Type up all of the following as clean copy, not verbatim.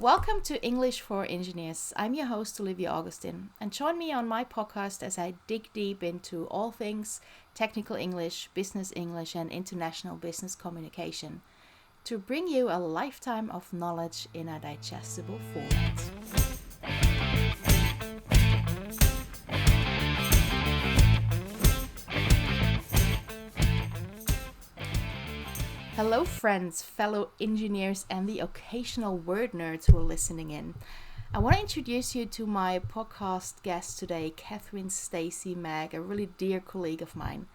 Welcome to English for Engineers. I'm your host, Olivia Augustin, and join me on my podcast as I dig deep into all things technical English, business English, and international business communication to bring you a lifetime of knowledge in a digestible format. Hello friends, fellow engineers, and the occasional word nerds who are listening in. I want to introduce you to my podcast guest today, Catherine Stagg-Macey, a really dear colleague of mine.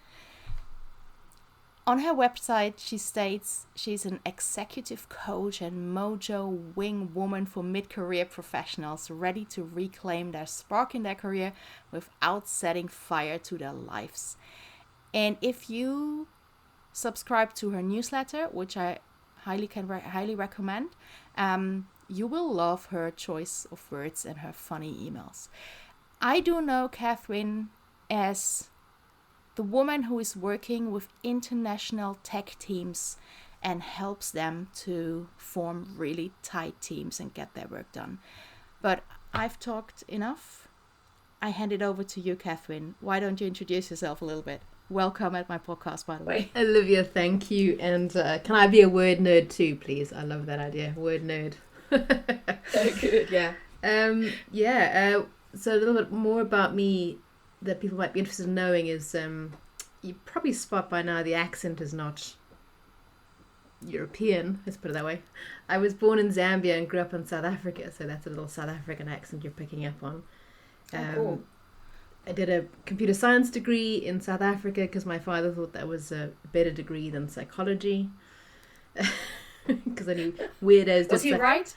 On her website, she states she's an executive coach and mojo wing woman for mid-career professionals ready to reclaim their spark in their career without setting fire to their lives. And if you subscribe to her newsletter, which I highly recommend, you will love her choice of words and her funny emails. I do know Catherine as the woman who is working with international tech teams and helps them to form really tight teams and get their work done. But I've talked enough. I hand it over to you, Catherine. Why don't you introduce yourself a little bit? Welcome at my podcast, by the way. Olivia, thank you. And can I be a word nerd too, please? I love that idea. Word nerd. Good, yeah. So a little bit more about me that people might be interested in knowing is you probably spot by now the accent is not European, let's put it that way. I was born in Zambia and grew up in South Africa, so that's a little South African accent you're picking up on. Cool. I did a computer science degree in South Africa because my father thought that was a better degree than psychology. Because I knew weirdos. Was he right?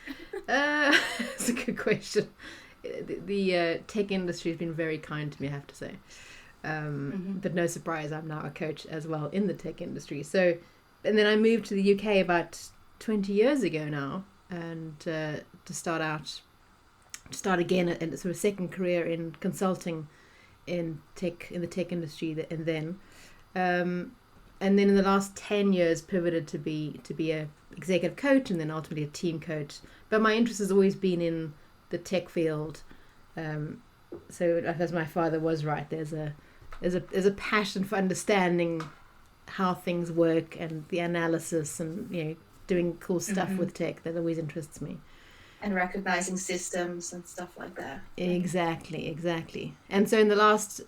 That's a good question. The tech industry has been very kind to me, I have to say. But no surprise, I'm now a coach as well in the tech industry. So, and then I moved to the UK about 20 years ago now, and to start again a sort of second career in consulting in the tech industry, and then in the last 10 years pivoted to be a executive coach and then ultimately a team coach. But my interest has always been in the tech field. So as my father was right, there's a passion for understanding how things work and the analysis and doing cool stuff with tech that always interests me. And recognizing systems and stuff like that. Exactly. And so in the last,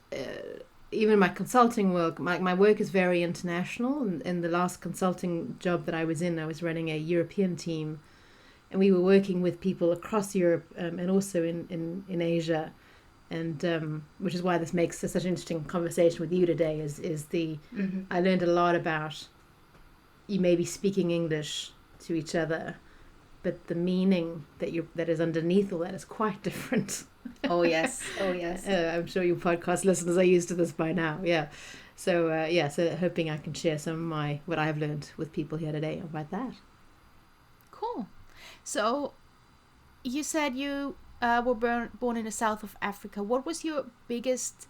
even my consulting work, my work is very international. And in the last consulting job that I was in, I was running a European team. And we were working with people across Europe and also in Asia. And which is why this makes such an interesting conversation with you today, I learned a lot about you maybe speaking English to each other, but the meaning that is underneath all that is quite different. Oh yes. I'm sure your podcast listeners are used to this by now. Yeah. So so hoping I can share some of what I've learned with people here today about that. Cool. So you said you were born in the south of Africa. What was your biggest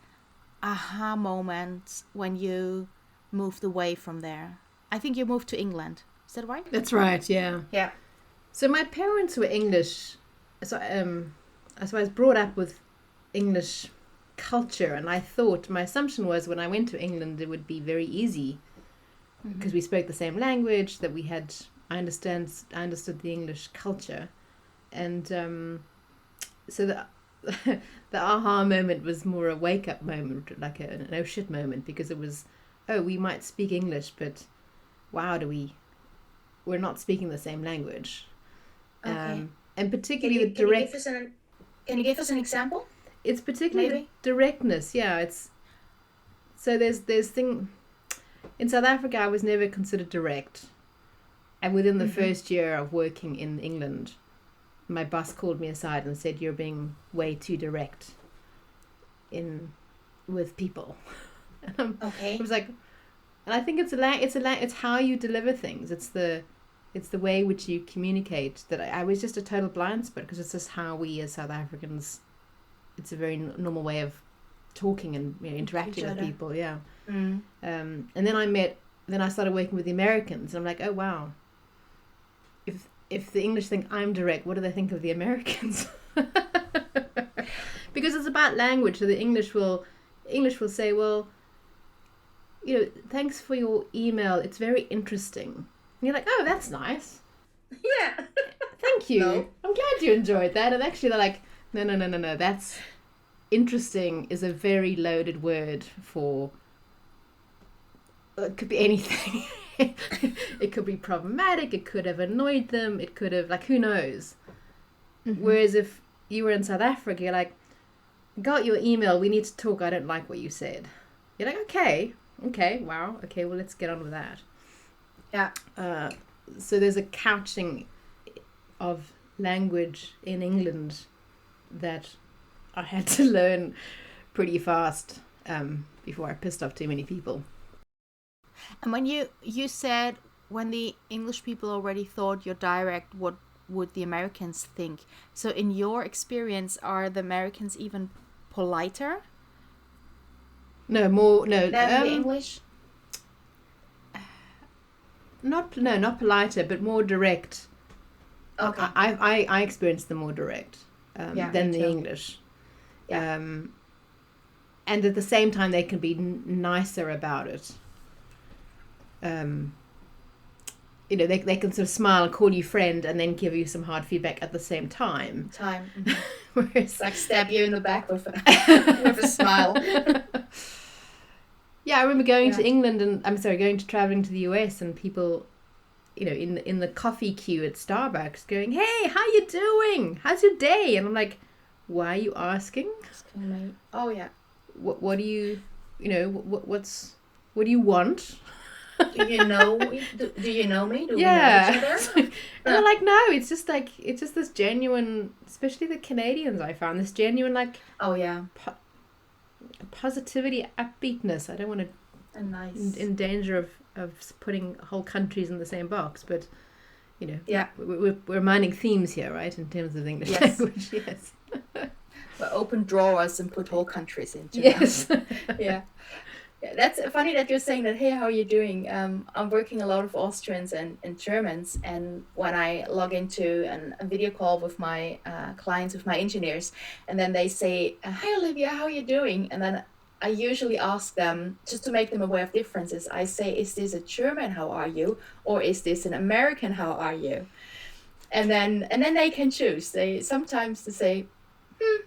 aha moment when you moved away from there? I think you moved to England. Is that right? That's right. Yeah. Yeah. So my parents were English, so I was brought up with English culture, and my assumption was when I went to England it would be very easy because we spoke the same language, that I understood the English culture, and so the aha moment was more a wake up moment, like an oh shit moment, because it was, we might speak English, but wow, we're not speaking the same language. Okay. And particularly the direct. Can you give us an example? It's particularly the directness. Yeah, it's so there's thing in South Africa. I was never considered direct, and within the first year of working in England, my boss called me aside and said, "You're being way too direct with people." Okay. I was like, and I think it's how you deliver things. It's the way which you communicate that I was just a total blind spot, because it's just how we as South Africans, it's a very normal way of talking and interacting with people. Yeah. And then I started working with the Americans, and I'm like, oh wow, if the English think I'm direct, what do they think of the Americans? Because it's about language. So the English will say, well, thanks for your email. It's very interesting. And you're like, oh, that's nice. Yeah. Thank you. No. I'm glad you enjoyed that. And actually they're like, no. That's interesting is a very loaded word for, it could be anything. It could be problematic. It could have annoyed them. It could have, like, who knows? Mm-hmm. Whereas if you were in South Africa, you're like, got your email. We need to talk. I don't like what you said. You're like, okay, wow. Okay, well, let's get on with that. Yeah. So there's a couching of language in England that I had to learn pretty fast before I pissed off too many people. And when you said when the English people already thought you're direct, what would the Americans think? So in your experience, are the Americans even politer? No. Than the English? Not politer, but more direct. Okay. I experienced them more direct than the English. Yeah. And at the same time, they can be nicer about it. They can sort of smile and call you friend and then give you some hard feedback at the same time. Mm-hmm. Whereas, like stab you in the back with a smile. Yeah, I remember going to England traveling to the US, and people, in the coffee queue at Starbucks going, hey, how you doing? How's your day? And I'm like, why are you asking? Oh, yeah. What do you, what do you want? Do you know me? Do you know me? Do we know each other? And they're like, no, it's just this genuine, especially the Canadians, I found this genuine, like, oh yeah, positivity, upbeatness. I don't want to in danger of putting whole countries in the same box, but we're mining themes here, right, in terms of English language. Yes. We're open drawers and put whole countries into yes. Yeah. That's funny that you're saying that. Hey, how are you doing? I'm working a lot of Austrians and Germans, and when I log into a video call with my clients, with my engineers, and then they say, "Hi Olivia, how are you doing?" And then I usually ask them, just to make them aware of differences, I say, "Is this a German? How are you?" or "Is this an American? How are you?" And then they can choose. They sometimes say,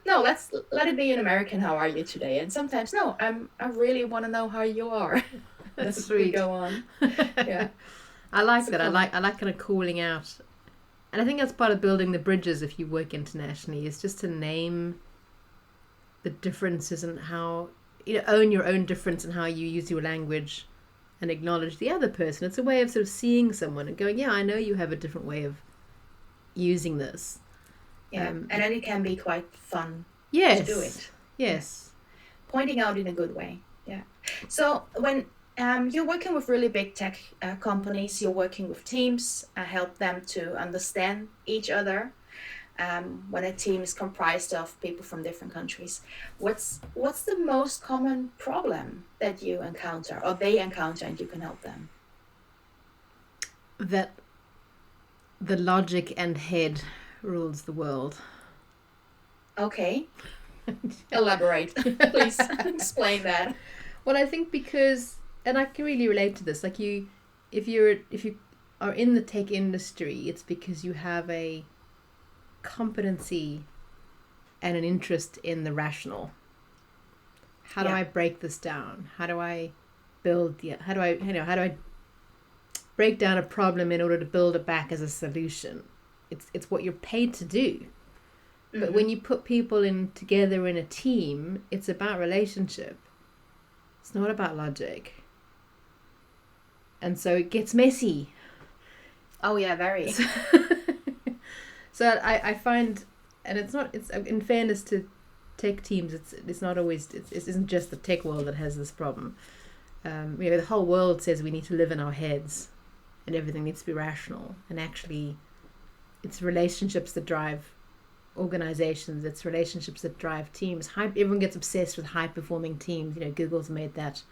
no, let it be an American. How are you today? And sometimes, no, I really want to know how you are. That's sweet. Go on. Yeah, I like that. I like kind of calling out, and I think that's part of building the bridges. If you work internationally, is just to name the differences and how own your own difference and how you use your language, and acknowledge the other person. It's a way of sort of seeing someone and going, yeah, I know you have a different way of using this. Yeah, and then it can be quite fun to do it. Yes. Pointing out in a good way. Yeah. So when you're working with really big tech companies, you're working with teams, help them to understand each other. When a team is comprised of people from different countries, what's the most common problem that you encounter or they encounter and you can help them? That the logic and head rules the world. Okay. Elaborate. Please explain that. Well, I think because, and I can really relate to this, like if you are in the tech industry, it's because you have a competency and an interest in the rational. How do I break this down? How do I build how do I break down a problem in order to build it back as a solution? It's what you're paid to do. But when you put people together in a team, it's about relationship. It's not about logic. And so it gets messy. Oh yeah, very. So I find, and it's in fairness to tech teams, it's not always, it isn't just the tech world that has this problem. The whole world says we need to live in our heads and everything needs to be rational. And actually, it's relationships that drive organizations. It's relationships that drive teams. Everyone gets obsessed with high-performing teams. Google's made that.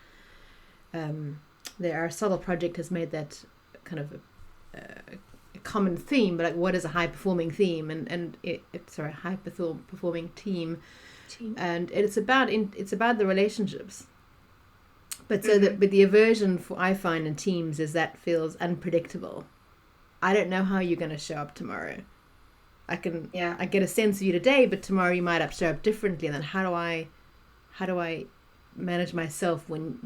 The Aristotle project has made that kind of a common theme, but like what is a high performing theme high performing team. And it's about the relationships. But but the aversion I find in teams is that feels unpredictable. I don't know how you're going to show up tomorrow. I get a sense of you today, but tomorrow you might show up differently. And then how do I manage myself when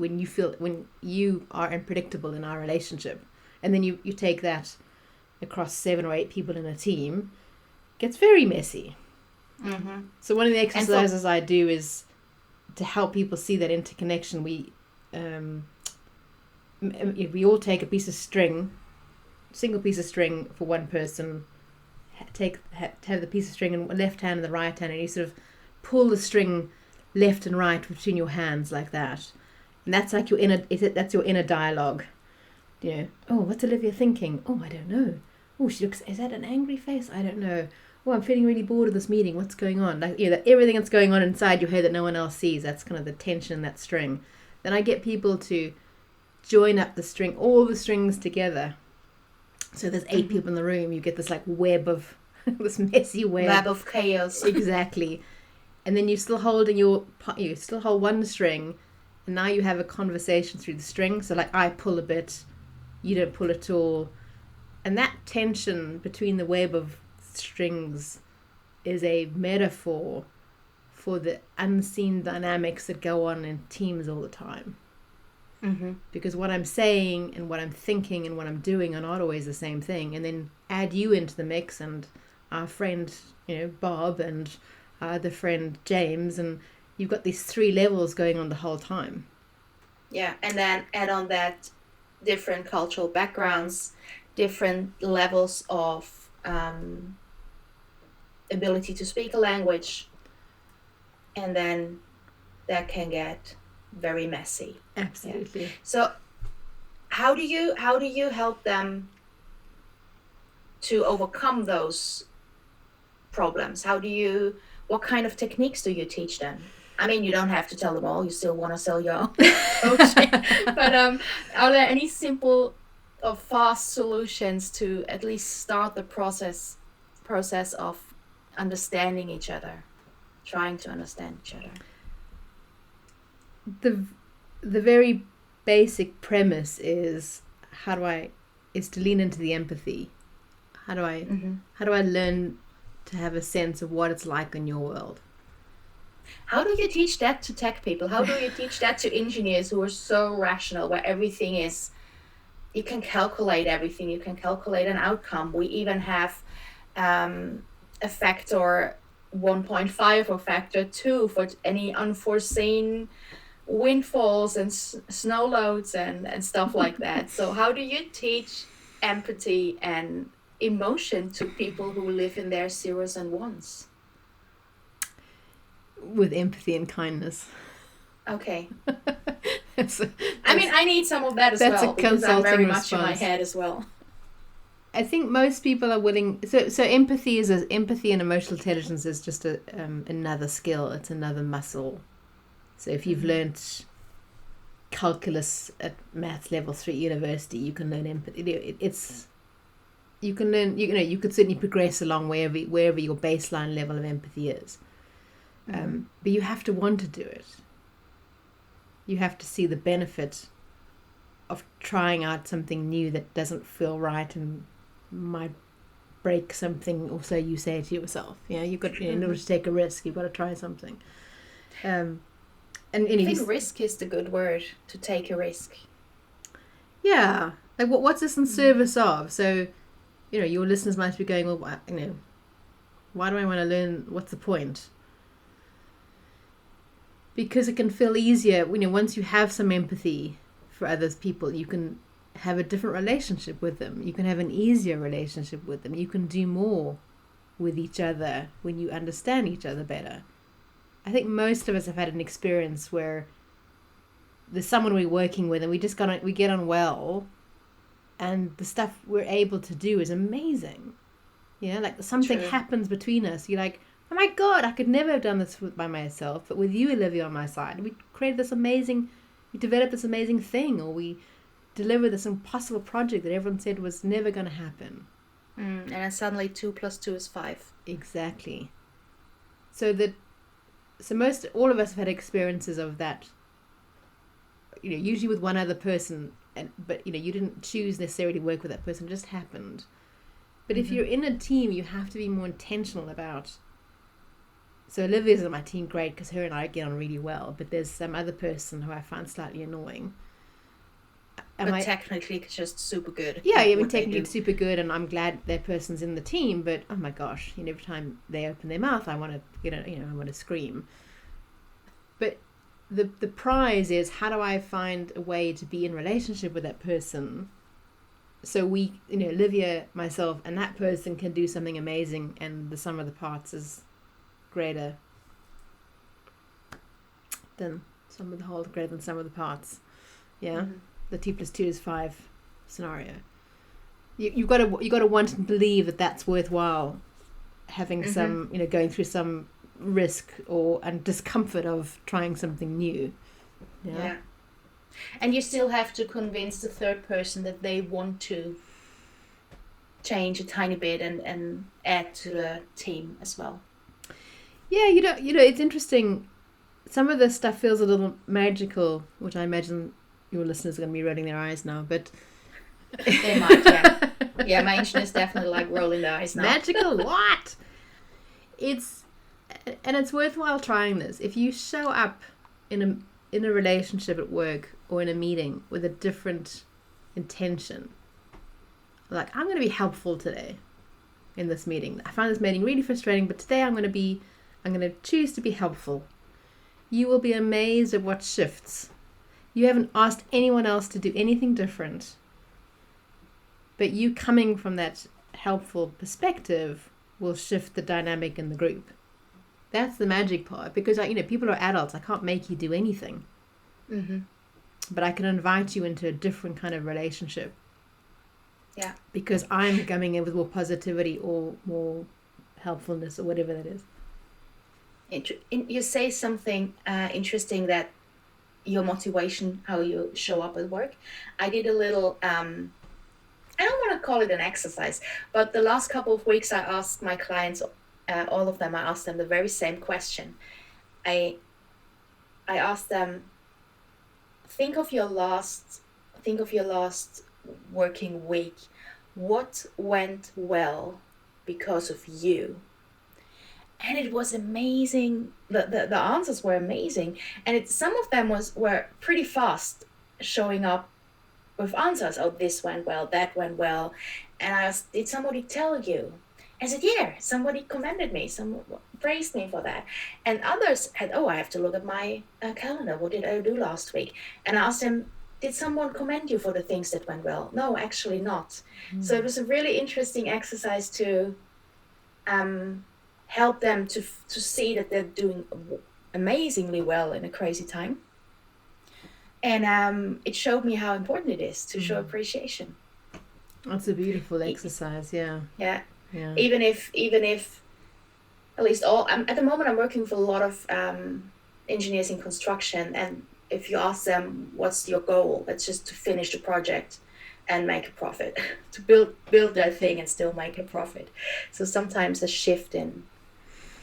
you are unpredictable in our relationship? And then you take that across 7 or 8 people in a team, it gets very messy. Mm-hmm. So one of the exercises I do is to help people see that interconnection. We all take a piece of string, single piece of string for one person, have the piece of string in the left hand and the right hand, and you sort of pull the string left and right between your hands like that. And that's like your inner dialogue. You know, oh, what's Olivia thinking? Oh, I don't know. Oh, is that an angry face? I don't know. Oh, I'm feeling really bored of this meeting. What's going on? Like, everything that's going on inside your head that no one else sees. That's kind of the tension in that string. Then I get people to join up all the strings together. So there's 8 people in the room. You get this like web of this messy web of chaos. Exactly. And then you're still holding you still hold one string, and now you have a conversation through the string. So like I pull a bit, you don't pull at all, and that tension between the web of strings is a metaphor for the unseen dynamics that go on in teams all the time. Mm-hmm. Because what I'm saying and what I'm thinking and what I'm doing are not always the same thing. And then add you into the mix and our friend, Bob, and our other friend James, and you've got these 3 levels going on the whole time. Yeah, and then add on that different cultural backgrounds, different levels of ability to speak a language, and then that can get very messy. Absolutely. Yeah. So how do you help them to overcome those problems? What kind of techniques do you teach them? I mean, you don't have to tell them all. You still want to sell your own coaching. But are there any simple or fast solutions to at least start the process of understanding each other, trying to understand each other? The very basic premise is to lean into the empathy. How do I learn to have a sense of what it's like in your world? How do you teach that to tech people? How do you teach that to engineers who are so rational, where everything is, you can calculate everything, you can calculate an outcome. We even have a factor 1.5 or factor 2 for any unforeseen windfalls and snow loads and stuff like that. So how do you teach empathy and emotion to people who live in their zeros and ones? With empathy and kindness. Okay. I mean, I need some of that as well, because I'm very much in my head as well. I think most people are willing. So empathy and emotional intelligence is just another skill. It's another muscle. So if you've learnt calculus at maths level 3 at university, you can learn empathy. You can learn. You could certainly progress along wherever your baseline level of empathy is. But you have to want to do it. You have to see the benefit of trying out something new that doesn't feel right and might break something, or so you say to yourself. You've got in order to take a risk, you've got to try something. And I think risk is the good word, to take a risk. Yeah, like what's this in service of? So, your listeners might be going, well, why do I want to learn? What's the point? Because it can feel easier, once you have some empathy for other people, you can have a different relationship with them. You can have an easier relationship with them. You can do more with each other when you understand each other better. I think most of us have had an experience where there's someone we're working with and we get on well, and the stuff we're able to do is amazing. Like something happens between us. You're like, oh my God, I could never have done this by myself. But with you, Olivia, on my side, we developed this amazing thing, or we delivered this impossible project that everyone said was never going to happen. And then suddenly 2 + 2 is 5. Exactly. So most all of us have had experiences of that. Usually with one other person, but you didn't choose necessarily to work with that person; it just happened. But if you're in a team, you have to be more intentional about. So Olivia's on my team, great, because her and I get on really well. But there's some other person who I find slightly annoying. But technically just super good. Yeah, I mean, technically super good, and I'm glad that person's in the team. But oh my gosh, every time they open their mouth, I want to I want to scream. But the prize is, how do I find a way to be in relationship with that person, so we, Olivia, myself, and that person can do something amazing, and the sum of the parts is greater than sum of the whole, greater than sum of the parts. Yeah. The 2 + 2 is 5 scenario. You've got to want to believe that that's worthwhile, having some, going through some risk and discomfort of trying something new. Yeah. And you still have to convince the third person that they want to change a tiny bit and add to the team as well. Yeah, it's interesting. Some of the stuff feels a little magical, which I imagine your listeners are going to be rolling their eyes now, but they might, yeah. Yeah, my engineer's definitely like rolling their eyes now. Magical what? It's worthwhile trying this. If you show up in a relationship at work or in a meeting with a different intention, like, I'm going to be helpful today in this meeting. I find this meeting really frustrating, but today I'm going to choose to be helpful. You will be amazed at what shifts. You haven't asked anyone else to do anything different, but you coming from that helpful perspective will shift the dynamic in the group. That's the magic part, because people are adults. I can't make you do anything, but I can invite you into a different kind of relationship. Yeah, because I'm coming in with more positivity or more helpfulness or whatever that is. You say something interesting, that your motivation, how you show up at work. I did a little, I don't want to call it an exercise, but the last couple of weeks I asked my clients, all of them, I asked them the very same question. I asked them, think of your last working week. What went well because of you? And it was amazing. The answers were amazing, and some of them were pretty fast showing up with answers. Oh, this went well, that went well. And I asked, did somebody tell you? I said, yeah, somebody commended me, someone praised me for that. And others had, I have to look at my calendar. What did I do last week? And I asked them, did someone commend you for the things that went well? No, actually not. So it was a really interesting exercise to help them to see that they're doing amazingly well in a crazy time. And it showed me how important it is to show appreciation. That's a beautiful exercise, yeah. Yeah. Even if at least at the moment I'm working with a lot of engineers in construction, and if you ask them what's your goal, it's just to finish the project and make a profit, to build that thing and still make a profit. So sometimes a shift in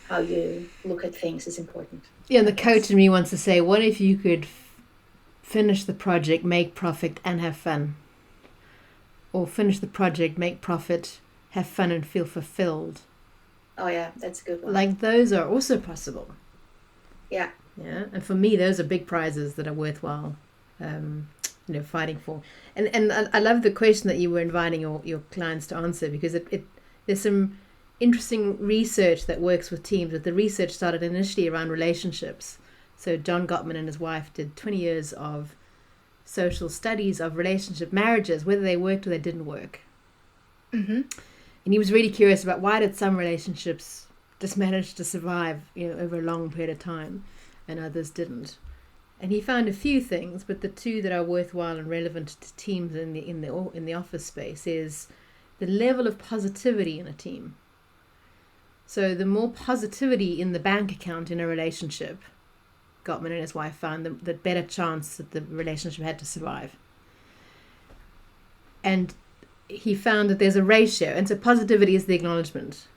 how you look at things is important. Yeah, and the coach in me wants to say, what if you could finish the project, make profit, and have fun? Or finish the project, make profit, have fun, and feel fulfilled. Oh yeah, that's a good one. Like, those are also possible. Yeah. Yeah, and for me, those are big prizes that are worthwhile, fighting for. And I love the question that you were inviting your clients to answer, because there's some interesting research that works with teams. But the research started initially around relationships. So John Gottman and his wife did 20 years of social studies of relationship marriages, whether they worked or they didn't work. And he was really curious about, why did some relationships just manage to survive, over a long period of time, and others didn't. And he found a few things, but the two that are worthwhile and relevant to teams in the office space is the level of positivity in a team. So the more positivity in the bank account in a relationship, Gottman and his wife found the better chance that the relationship had to survive. And he found that there's a ratio, and so positivity is the acknowledgement.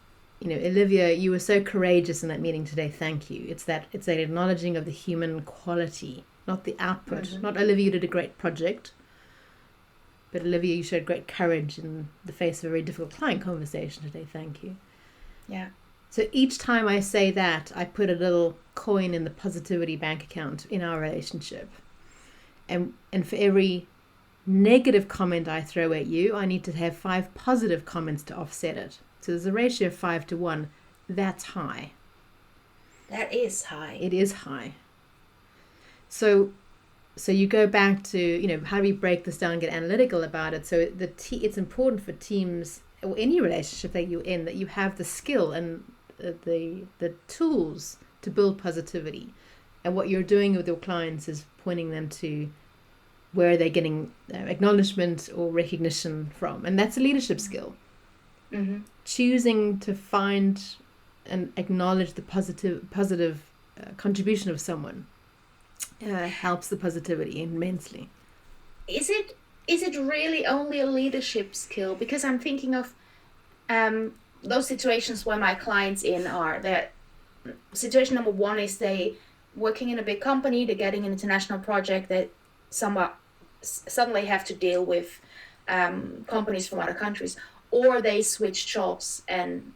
You know, Olivia, you were so courageous in that meeting today. Thank you. It's that acknowledging of the human quality, not the output. Mm-hmm. Not Olivia, you did a great project, but Olivia, you showed great courage in the face of a very difficult client conversation today. Thank you. Yeah. So each time I say that, I put a little coin in the positivity bank account in our relationship. And for every negative comment I throw at you, I need to have 5 positive comments to offset it. So there's a ratio of 5 to 1. That's high. That is high. It is high. So you go back to, you know, how do we break this down and get analytical about it? So it's important for teams or any relationship that you're in that you have the skill and the tools to build positivity. And what you're doing with your clients is pointing them to where they're getting acknowledgement or recognition from. And that's a leadership skill. Mm-hmm. Choosing to find and acknowledge the positive contribution of someone helps the positivity immensely. Is it really only a leadership skill? Because I'm thinking of those situations where my clients are that situation number 1 is they working in a big company, they're getting an international project that somewhat suddenly have to deal with companies from other countries, or they switch jobs and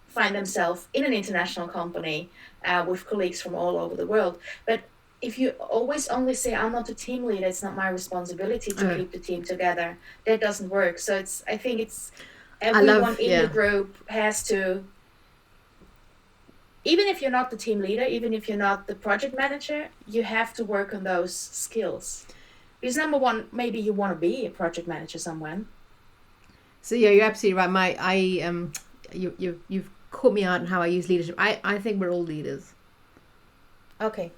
find themselves in an international company with colleagues from all over the world. But if you always only say, I'm not a team leader, it's not my responsibility to keep the team together, that doesn't work. So I think everyone in the group has to, even if you're not the team leader, even if you're not the project manager, you have to work on those skills. Because number 1, maybe you want to be a project manager somewhere. So yeah, you're absolutely right. You've caught me out on how I use leadership. I think we're all leaders. Okay.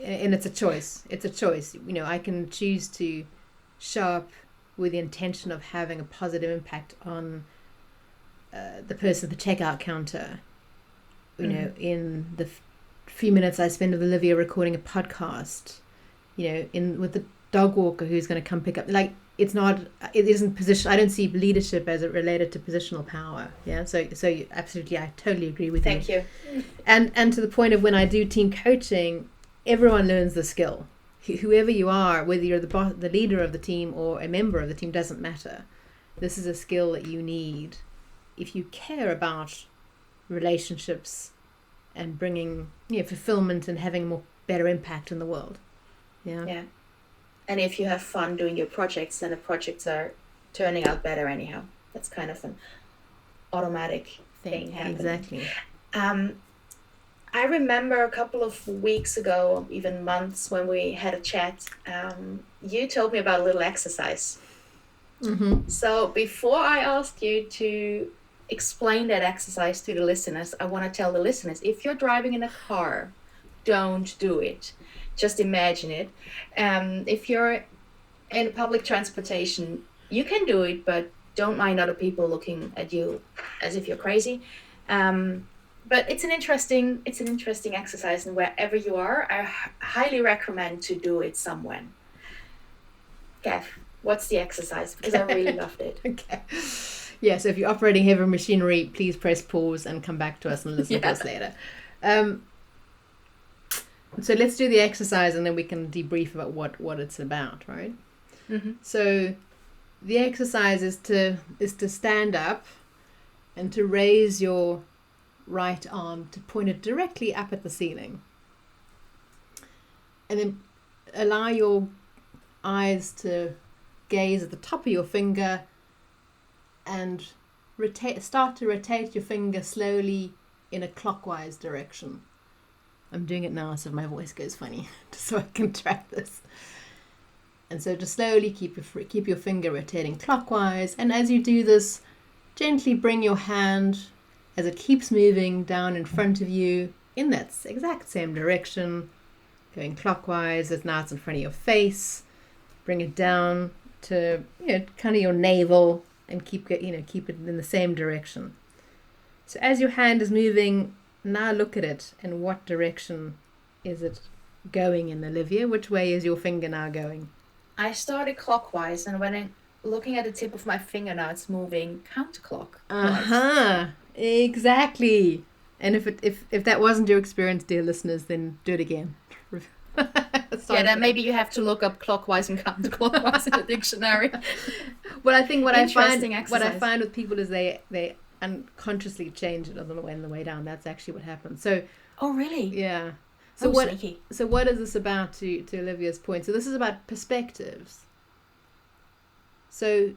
And it's a choice. You know, I can choose to show up with the intention of having a positive impact on the person at the checkout counter. You know, in the few minutes I spend with Olivia recording a podcast, you know, with the dog walker who's going to come pick up. Like, it isn't position. I don't see leadership as it related to positional power. Yeah. So absolutely, I totally agree with you. Thank you. And to the point of when I do team coaching, everyone learns the skill. Whoever you are, whether you're the leader of the team or a member of the team, doesn't matter. This is a skill that you need if you care about relationships and bringing, you know, fulfillment and having a better impact in the world. Yeah. And if you have fun doing your projects, then the projects are turning out better anyhow. That's kind of an automatic thing happening. Exactly. I remember a couple of weeks ago, even months, when we had a chat, you told me about a little exercise. Mm-hmm. So before I ask you to explain that exercise to the listeners, I want to tell the listeners, if you're driving in a car, don't do it. Just imagine it. If you're in public transportation, you can do it, but don't mind other people looking at you as if you're crazy. But it's an interesting exercise, and wherever you are, I highly recommend to do it somewhere. Kath, what's the exercise? Because I really loved it. Okay. Yeah, so if you're operating heavy machinery, please press pause and come back to us and listen to us later. So let's do the exercise and then we can debrief about what it's about, right? Mm-hmm. So the exercise is to stand up and to raise your right arm to point it directly up at the ceiling. And then allow your eyes to gaze at the top of your finger and start to rotate your finger slowly in a clockwise direction. I'm doing it now so my voice goes funny, so I can track this. And so just slowly keep your finger rotating clockwise. And as you do this, gently bring your hand, as it keeps moving down in front of you, in that exact same direction, going clockwise, as now it's in front of your face. Bring it down to, kind of your navel, and keep it in the same direction. So as your hand is moving, now look at it. In what direction is it going in, Olivia? Which way is your finger now going? I started clockwise, and when looking at the tip of my finger now, it's moving counterclock. Exactly. And if that wasn't your experience, dear listeners, then do it again. Then maybe you have to look up clockwise and counterclockwise in the dictionary. Well, I think what I find exercise. with people is they unconsciously change it on the way down. That's actually what happens. So. Oh, really? Yeah. So sneaky. So what is this about? To Olivia's point. So this is about perspectives. So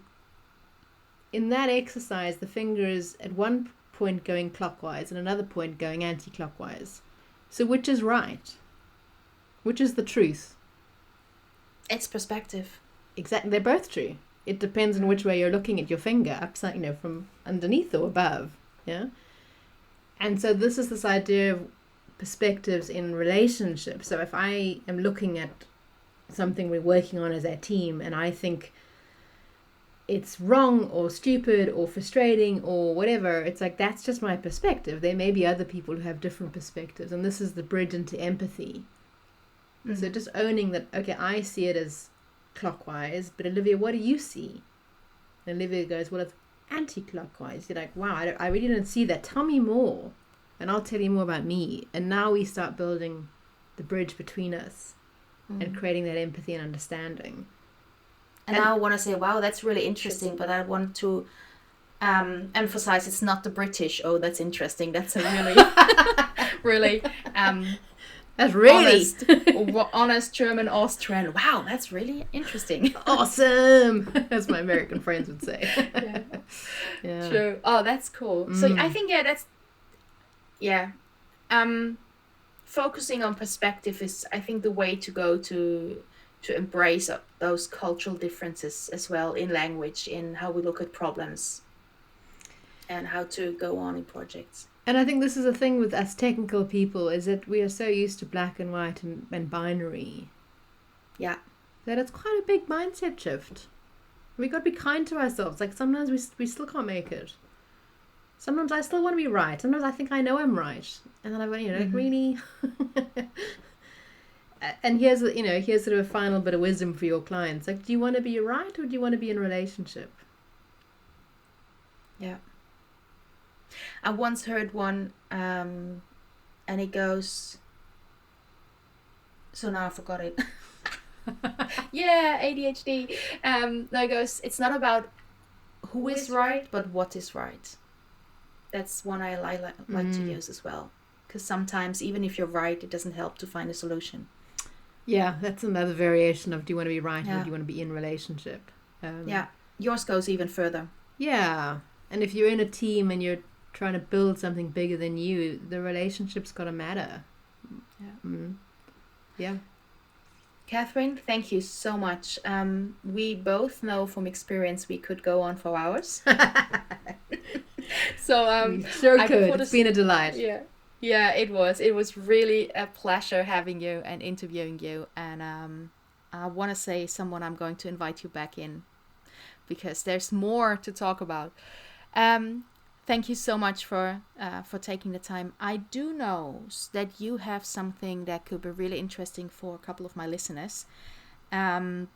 in that exercise, the finger is at one point going clockwise and another point going anti-clockwise. So which is right? Which is the truth? It's perspective. Exactly. They're both true. It depends on which way you're looking at your finger, upside, from underneath or above. Yeah. And so this idea of perspectives in relationships. So if I am looking at something we're working on as a team and I think it's wrong or stupid or frustrating or whatever, it's like, that's just my perspective. There may be other people who have different perspectives, and this is the bridge into empathy. Mm-hmm. So just owning that, okay, I see it as clockwise, but Olivia, what do you see? And Olivia goes, well, it's anti-clockwise. You're like, wow, I really don't see that. Tell me more, and I'll tell you more about me. And now we start building the bridge between us and creating that empathy and understanding. And now I want to say, wow, that's really interesting, but I want to emphasize it's not the British. Oh, that's interesting. That's a really, that's really honest German Austrian. Wow, that's really interesting. Awesome. As my American friends would say. Yeah. True. Oh, that's cool. So I think focusing on perspective is, I think, the way to go to embrace those cultural differences as well in language, in how we look at problems and how to go on in projects. And I think this is a thing with us technical people, is that we are so used to black and white and binary. Yeah. That it's quite a big mindset shift. We got to be kind to ourselves. Like, sometimes we still can't make it. Sometimes I still want to be right. Sometimes I think I know I'm right. And then I went, like, really? And here's sort of a final bit of wisdom for your clients. Like, do you want to be right, or do you want to be in a relationship? Yeah. I once heard one, and it goes, so now I forgot it. Yeah, ADHD. No, it goes, it's not about who is right, but what is right. That's one I like to use as well. Because sometimes, even if you're right, it doesn't help to find a solution. Yeah, that's another variation of, do you want to be right, or do you want to be in relationship? Yours goes even further. Yeah, and if you're in a team and you're trying to build something bigger than you, the relationship's got to matter. Yeah. Catherine, thank you so much. We both know from experience we could go on for hours. So we sure could. It's been a delight. Yeah, it was. It was really a pleasure having you and interviewing you. And I want to say someone I'm going to invite you back in, because there's more to talk about. Thank you so much for taking the time. I do know that you have something that could be really interesting for a couple of my listeners. I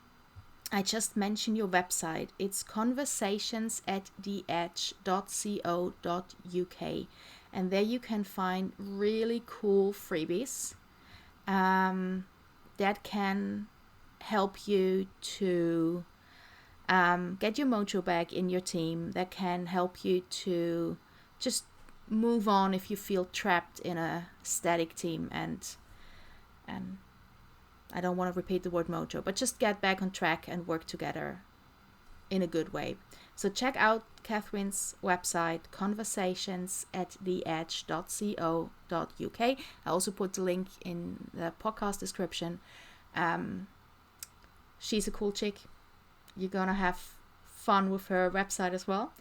just mentioned your website. It's conversations@theedge.co.uk. And there you can find really cool freebies that can help you to get your mojo back in your team, that can help you to just move on if you feel trapped in a static team. And I don't want to repeat the word mojo, but just get back on track and work together in a good way. So check out Catherine's website, conversations@theedge.co.uk. I also put the link in the podcast description. She's a cool chick. You're gonna have fun with her website as well.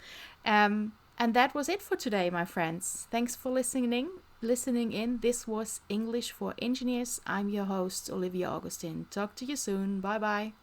And that was it for today, my friends. Thanks for listening in. This was English for Engineers. I'm your host, Olivia Augustin. Talk to you soon. Bye bye.